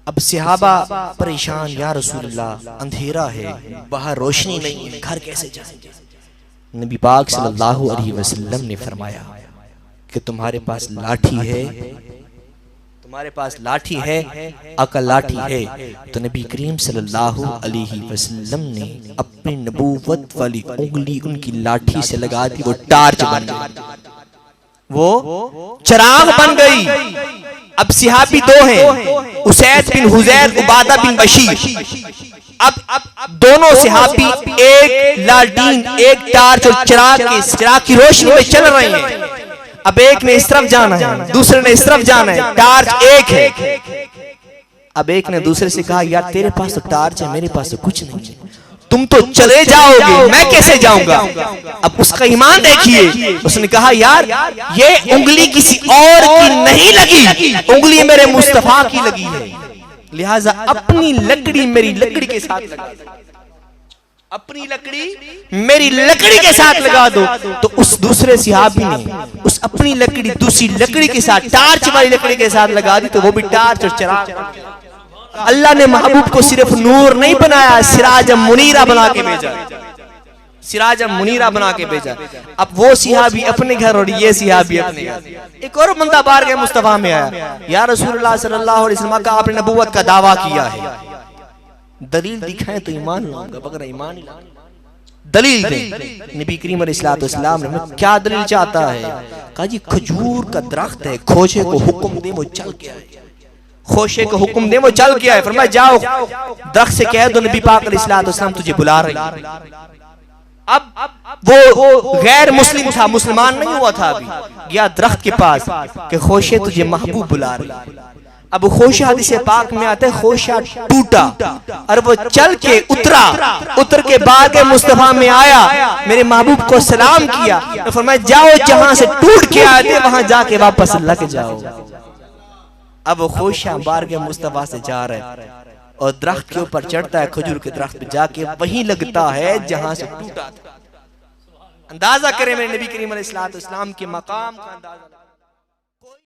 अब सहाबा परेशान, या रसूलल्लाह अंधेरा है, बाहर रोशनी नहीं है, घर कैसे जाएंगे? नबी पाक सल्लल्लाहु अलैहि वसल्लम ने फरमाया कि तुम्हारे पास लाठी है, तुम्हारे पास लाठी है, अकल लाठी है। तो नबी करीम सल्लल्लाहु अलैहि वसल्लम ने अपनी नबूवत वाली उंगली उनकी लाठी से लगा दी, वो टार्च बन गई, वो चिराग बन गई। अब सहाबी दो हैं, उसैद बिन हुज़ैर, उबादा बिन बशीर। अब दोनों सहाबी एक लालटीन, एक टार्च और चिराग की रोशनी में चल रहे हैं। अब एक ने इस तरफ जाना है, दूसरे ने इस तरफ जाना है, टार्च एक है। अब एक ने दूसरे से कहा, यार तेरे पास तो टार्च है, मेरे पास तो कुछ नहीं है, तुम तो चले जाओगे, मैं कैसे जाऊंगा? अब उसका ईमान देखिए, उसने कहा, यार ये उंगली किसी और की नहीं लगी, उंगली मेरे मुस्तफा की लगी है, लिहाजा अपनी लकड़ी मेरी लकड़ी के साथ लगा दो, अपनी लकड़ी मेरी लकड़ी के साथ लगा दो। तो उस दूसरे सहाबी ने उस अपनी लकड़ी दूसरी लकड़ी के साथ, टार्च वाली लकड़ी के साथ लगा दी, तो वो भी टार्च और चिराग। अल्लाह ने महबूब को सिर्फ नूर नहीं बनाया, सिराज मुनीरा बना के भेजा, सिराज मुनीरा बना के भेजा। अब वो सहाबी अपने घर और ये सहाबी अपने घर। एक और बंदा बाहर गया, मुस्तफा में आया, या रसूलुल्लाह सल्लल्लाहु अलैहि वसल्लम का आपने नबूवत का दावा किया है, दलील दिखाएं तो ईमान लाऊंगा, बगैर ईमान ही दलील दे। नबी करीम अलैहिस्सलाम ने क्या दलील चाहता है? कहा जी खजूर का दरख्त है, खोजे को हुक्म दे वो चल के आए, खोशे को हुक्म दे वो चल के आए। फरमाया जाओ दरख्त से कह दो नबी पाक अलैहिस्सलाम तुझे बुला रही। अब वो गैर मुस्लिम था, मुसलमान नहीं हुआ था अभी, गया दरख्त के पास कि खोशे तुझे महबूब बुला रही। अब खोशा हदीस पाक में आता है, खोशा टूटा और वो चल के उतरा, उतर के बाद मुस्तफा में आया, मेरे महबूब को सलाम किया, तो फरमाया जाओ जहां से टूट के आए थे वहां जाके वापस लग जाओ। अब वो खोशा बार के मुस्तफा से जा रहे और दरख्त के ऊपर चढ़ता है, खजूर के दरख्त पे जाके वहीं लगता है जहां से टूटा था। अंदाजा करें मेरे नबी करीम अलैहिस्सलाम के मकाम का अंदाजा।